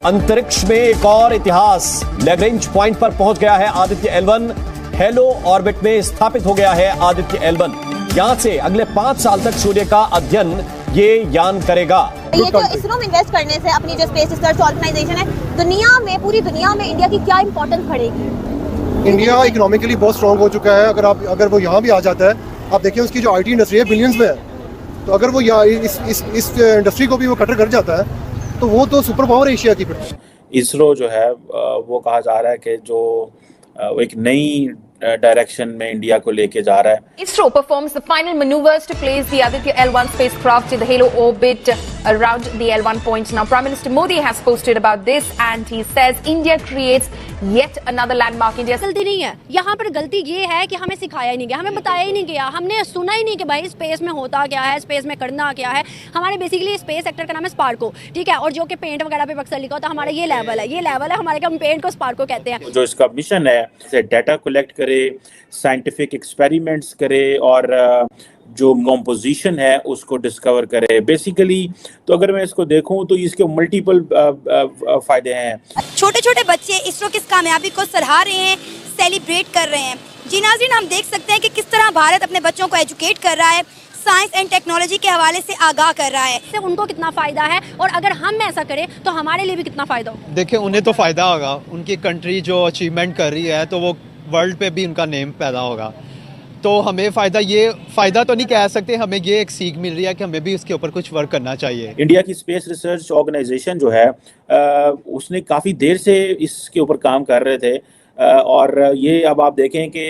अंतरिक्ष में एक और इतिहास, लैग्रेंज पॉइंट पर पहुंच गया है आदित्य L1, हेलो ऑर्बिट में स्थापित हो गया है आदित्य L1। यहां से अगले 5 साल तक सूर्य का अध्ययन ये यान करेगा। ये जो इसरो में इन्वेस्ट करने से अपनी जो स्पेस रिसर्च ऑर्गेनाइजेशन है, दुनिया में, पूरी दुनिया में इंडिया की क्या इंपॉर्टेंस बढ़ेगी? इंडिया इकोनॉमिकली बहुत स्ट्रांग हो चुका है। अगर वो यहाँ भी आ जाता है, आप देखिए उसकी जो आईटी इंडस्ट्री है बिलियंस में है, तो अगर वो यहाँ इस इंडस्ट्री को भी वो कटर कर जाता है तो वो तो सुपर पावर एशिया की। इसरो जो है वो कहा जा रहा है कि जो एक नई डायरेक्शन में इंडिया को लेके जा रहा है। ISRO performs the final maneuvers to place the Aditya L1 spacecraft in the halo orbit around the L1 point. Now, Prime Minister Modi has posted about this and he says India creates yet another landmark. India गलती नहीं है, यहाँ पर गलती ये है कि हमें सिखाया ही नहीं गया, हमें बताया ही नहीं गया, हमने सुना ही नहीं कि भाई स्पेस में होता क्या है, स्पेस में करना क्या है। हमारे बेसिकली स्पेस सेक्टर का नाम है स्पार्को, ठीक है, और जो कि पेंट वगैरह पे अक्सर लिखा होता है, हमारा ये लेवल है हमारे का, हम पेंट को स्पार्को कहते हैं। जो इसका मिशन है, डाटा कलेक्ट करे, साइंटिफिक एक्सपेरिमेंट्स करे और जो कॉम्पोजिशन है उसको डिस्कवर करे। बेसिकली तो अगर मैं इसको देखूं तो इसके मल्टीपल फायदे हैं। छोटे छोटे बच्चे इसरो की कामयाबी को सराह रहे हैं, सेलिब्रेट कर रहे हैं। जी नाज़रीन, हम देख सकते हैं कि किस तरह भारत अपने बच्चों को एजुकेट कर रहा है, साइंस एंड टेक्नोलॉजी के हवाले से आगाह कर रहा है। इससे उनको कितना फ़ायदा है और अगर हम ऐसा करें तो हमारे लिए भी कितना फ़ायदा हो। देखिए, उन्हें तो फ़ायदा होगा, उनकी कंट्री जो अचीवमेंट कर रही है तो वो वर्ल्ड पे भी उनका नेम पैदा होगा। तो हमें फ़ायदा तो नहीं कह सकते, हमें ये एक सीख मिल रही है कि हमें भी इसके ऊपर कुछ वर्क करना चाहिए। इंडिया की स्पेस रिसर्च ऑर्गेनाइजेशन जो है उसने काफ़ी देर से इसके ऊपर काम कर रहे थे और ये अब आप देखें कि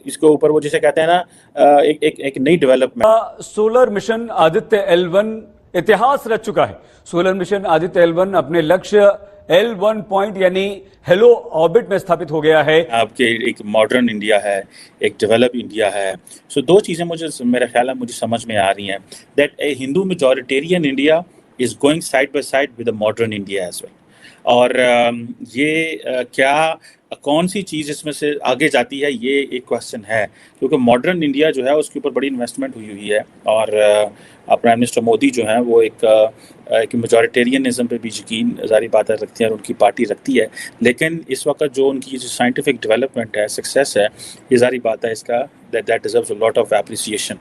इसके ऊपर वो जिसे कहते हैं ना एक नई development. Solar mission Aditya L1 इतिहास रच चुका है। सोलर मिशन आदित्य L1 अपने लक्ष्य L1 पॉइंट यानी हेलो ऑर्बिट में स्थापित हो गया है। आपके एक मॉडर्न इंडिया है, एक डेवलप इंडिया है। सो दो चीज़ें मेरा ख्याल है मुझे समझ में आ रही हैं, that a Hindu majoritarian India is going side by side with a modern India as well. और ये क्या कौन सी चीज़ इसमें से आगे जाती है, ये एक क्वेश्चन है, क्योंकि मॉडर्न इंडिया जो है उसके ऊपर बड़ी इन्वेस्टमेंट हुई है और प्राइम मिनिस्टर मोदी जो हैं वो एक मेजॉरिटेरियनिज्म पे भी यकीन ज़ाहिर बात है रखती हैं और उनकी पार्टी रखती है। लेकिन इस वक्त जो उनकी जो साइंटिफिक डेवलपमेंट है, सक्सेस है, ये ज़ाहिर बात है इसका that deserves a lot of appreciation.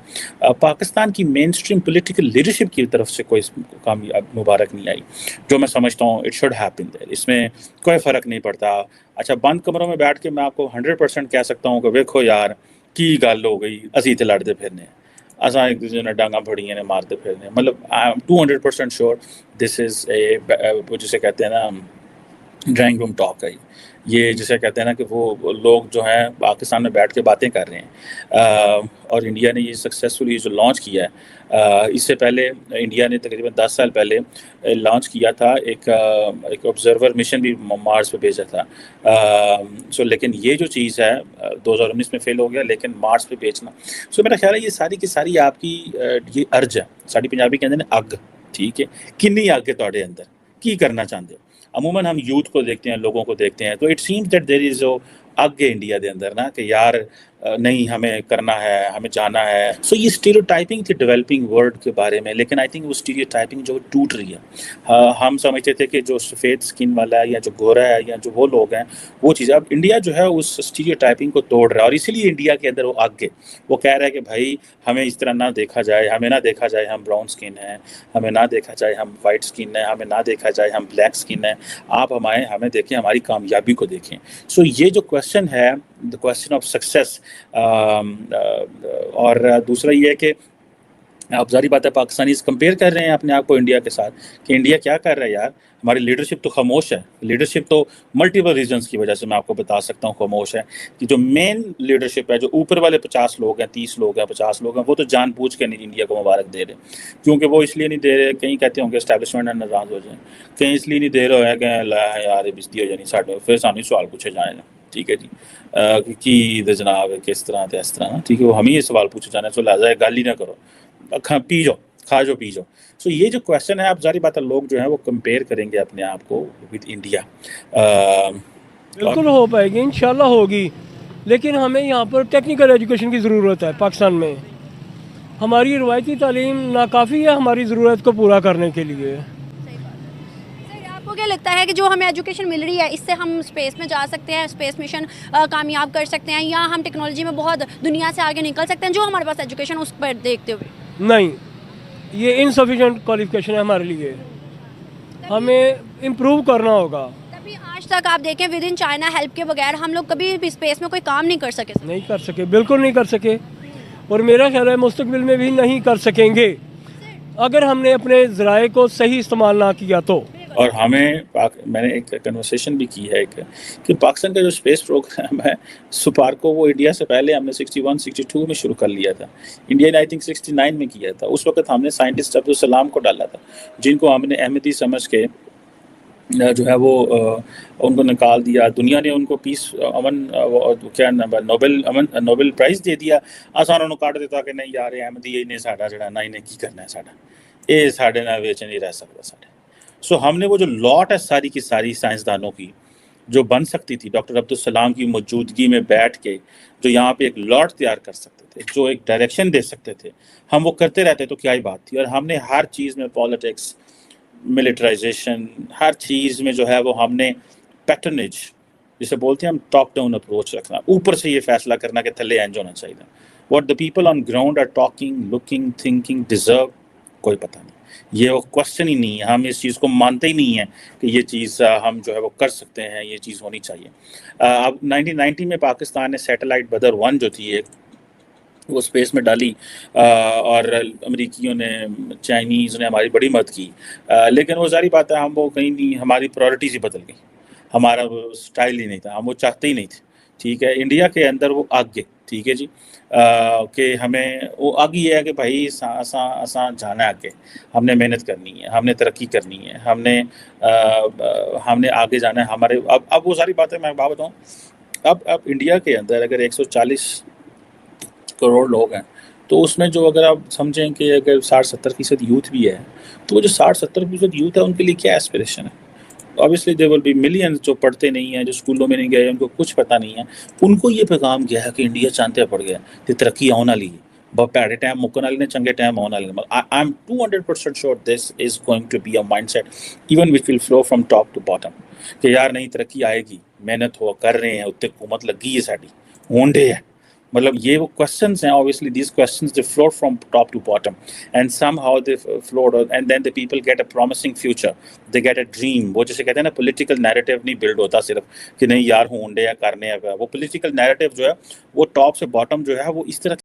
Pakistan की मेन स्ट्रीम पोलिटिकल लीडरशिप की तरफ से कोई कामयाब मुबारक नहीं आई, जो मैं समझता हूँ इट शुड हैपन देयर। इसमें कोई फ़र्क नहीं पड़ता। अच्छा, बंद कमरों में बैठ के मैं आपको 100% कह सकता हूँ कि देखो यार की गल हो गई, असी इत्थे लड़ते फिरने, असा एक दूसरे ने डांगा फड़ियां ने मारते फिरने। मतलब I am 200% sure this is a जिसे कहते हैं ना ड्राइंग रूम टॉक है। ये जिसे कहते हैं ना कि वो लोग जो हैं पाकिस्तान में बैठ के बातें कर रहे हैं और इंडिया ने ये सक्सेसफुली जो लॉन्च किया है, इससे पहले इंडिया ने तकरीबन 10 साल पहले लॉन्च किया था एक ऑब्जर्वर मिशन भी मार्स पे भेजा था। लेकिन ये जो चीज़ है 2019 में फेल हो गया, लेकिन मार्स पे भेजना, मेरा ख्याल है ये सारी की सारी आपकी ये अर्ज है। साड़ी पंजाबी कहते हैं अग, ठीक है, किन्नी अग है तुहाडे अंदर, की करना चाहते हो। अमूमन हम यूथ को देखते हैं, लोगों को देखते हैं, तो it seems that there is अग इंडिया के अंदर ना कि यार नहीं हमें करना है, हमें जाना है। सो ये स्टीरियोटाइपिंग थी डेवलपिंग वर्ल्ड के बारे में, लेकिन आई थिंक वो स्टीरियोटाइपिंग जो टूट रही है। हम समझते थे कि जो सफ़ेद स्किन वाला है या जो गोरा है या जो वो लोग हैं वो चीज़, अब इंडिया जो है उस स्टीरियोटाइपिंग को तोड़ रहा है और इसीलिए इंडिया के अंदर वो आगे वो कह रहा है कि भाई हमें इस तरह ना देखा जाए, हमें ना देखा जाए हम ब्राउन स्किन हैं, हमें ना देखा जाए हम वाइट स्किन है, हमें ना देखा जाए हम ब्लैक स्किन है, आप हमें देखें, हमारी कामयाबी को देखें। सो ये जो क्वेश्चन है, द क्वेश्चन ऑफ सक्सेस, और दूसरा ये है कि आप ज़ाहिर बात है पाकिस्तानीज़ कंपेयर कर रहे हैं अपने आप को इंडिया के साथ कि इंडिया क्या कर रहा है यार, हमारी लीडरशिप तो खामोश है। लीडरशिप तो मल्टीपल रीजंस की वजह से मैं आपको बता सकता हूँ खामोश है कि जो मेन लीडरशिप है, जो ऊपर वाले 50 लोग हैं, 30 लोग हैं, 50 लोग हैं, वो तो जानबूझ के नहीं इंडिया को मुबारक दे रहे। क्योंकि वो इसलिए नहीं दे रहे, कहीं कहते होंगे एस्टैब्लिशमेंट नाराज़ हो जाए, कहीं इसलिए नहीं दे रहे हैं यार बेइज्जती हो जानी साढ़े, फिर सानू सवाल पूछे जाए, ठीक है जी, कि जनाब किस तरह तो इस तरह, ठीक है, वो हम ही ये सवाल पूछे जाने, तो लिहाजा गल ही ना करो, पी जाओ, खा जाओ, पी जाओ। सो ये जो क्वेश्चन है, आप जारी बात है लोग जो है वो कंपेयर करेंगे अपने आप को विद इंडिया। बिल्कुल हो पाएगी, इंशाल्लाह होगी, लेकिन हमें यहाँ पर टेक्निकल एजुकेशन की ज़रूरत है। पाकिस्तान में हमारी रवायती तालीम नाकाफ़ी है हमारी ज़रूरत को पूरा करने के लिए। आपको کو کیا لگتا ہے کہ جو ہمیں ایجوکیشن مل رہی ہے اس سے ہم اسپیس میں جا سکتے ہیں, اسپیس مشن کامیاب کر سکتے ہیں, یا ہم ٹیکنالوجی میں بہت دنیا سے آگے نکل سکتے ہیں جو ہمارے پاس ایجوکیشن اس پر دیکھتے ہوئے؟ نہیں, یہ انسفیشینٹ کوالیفیکیشن ہے ہمارے لیے, ہمیں امپروو کرنا ہوگا. تبھی آج تک آپ دیکھیں ود ان چائنا ہیلپ کے بغیر ہم لوگ کبھی بھی اسپیس میں کوئی کام نہیں کر سکے. نہیں کر سکے, بالکل نہیں کر سکے, اور میرا خیال ہے مستقبل میں بھی نہیں کر سکیں گے اگر ہم نے اپنے ذرائع کو صحیح استعمال نہ کیا تو. اور ہمیں میں نے ایک کنورسیشن بھی کی ہے کہ پاکستان کا جو اسپیس پروگرام ہے سپارکو, وہ انڈیا سے پہلے ہم نے 61-62 میں شروع کر لیا تھا. انڈیا نے آئی تھنک 69 میں کیا تھا. اس وقت ہم نے سائنٹسٹ عبدالسلام کو ڈالا تھا جن کو ہم نے احمدی سمجھ کے جو ہے وہ ان کو نکال دیا. دنیا نے ان کو پیس امن کیا نوبل پرائز دے دیا. آسان انہوں کاٹ دیتا کہ نہیں یار احمدی انہیں ساڈا جڑا نہ انہیں کی کرنا ہے, ساڈا یہ ساڈے نہ ویچ نہیں رہ سکتا ساڈے. سو ہم نے وہ جو لاٹ ہے ساری کی ساری سائنسدانوں کی جو بن سکتی تھی ڈاکٹر عبدالسلام کی موجودگی میں بیٹھ کے, جو یہاں پہ ایک لاٹ تیار کر سکتے تھے, جو ایک ڈائریکشن دے سکتے تھے, ہم وہ کرتے رہتے تو کیا ہی بات تھی. اور ہم نے ہر چیز میں پالیٹکس, ملٹرائزیشن, ہر چیز میں جو ہے وہ ہم نے پیٹرنیج جسے بولتے ہیں ہم ٹاپ ڈاؤن اپروچ رکھنا, اوپر سے یہ فیصلہ کرنا کہ تھلے انج ہونا چاہیے. What the people on ground are talking, looking, thinking, deserve, کوئی پتہ نہیں. یہ وہ کوشچن ہی نہیں ہے, ہم اس چیز کو مانتے ہی نہیں ہیں کہ یہ چیز ہم جو ہے وہ کر سکتے ہیں, یہ چیز ہونی چاہیے. اب 1990 میں پاکستان نے سیٹلائٹ بدر 1 جو تھی ایک وہ اسپیس میں ڈالی, اور امریکیوں نے, چائنیز نے ہماری بڑی مدد کی, لیکن وہ ظاہری بات ہے ہم وہ کہیں نہیں, ہماری پرائورٹیز ہی بدل گئی, ہمارا وہ اسٹائل ہی نہیں تھا, ہم وہ چاہتے ہی نہیں تھے. ٹھیک ہے, انڈیا کے اندر وہ آگے, ٹھیک ہے جی, کہ ہمیں وہ آگے یہ ہے کہ بھائی آسان جانا ہے آگے, ہم نے محنت کرنی ہے, ہم نے ترقی کرنی ہے, ہم نے آگے جانا ہے. ہمارے اب وہ ساری باتیں میں بتاؤں, اب انڈیا کے اندر اگر 140 کروڑ لوگ ہیں تو اس میں جو اگر آپ سمجھیں کہ اگر 60-70% یوتھ بھی ہے تو وہ جو 60-70% یوتھ ہے ان کے لیے کیا ایسپریشن ہے. obviously there will be millions جو پڑھتے نہیں ہیں, جو اسکولوں میں نہیں گئے, ان کو کچھ پتہ نہیں ہے, ان کو یہ پیغام گیا ہے کہ انڈیا چاندتے پڑ گیا کہ ترقی آنے والی ہے, پیڑے ٹائم مکن والے نے, چنگے ٹائم آنے والے. I am 200% sure this is going to be a mindset even which will flow from top to bottom کہ یار نہیں ترقی آئے گی, محنت ہو کر رہے ہیں, اتنے حکومت لگی ہے ساڑی, ہونڈے ہے. مطلب یہ وہ questions ہیں, obviously these questions they float from top to bottom and somehow they float and then the people get a promising future, they get a dream. وہ جیسے کہتے ہیں نا political narrative نہیں build ہوتا صرف کہ نہیں یار ہونڈے ہے کرنے ہے, وہ political narrative جو ہے وہ top سے bottom جو ہے وہ اس طرح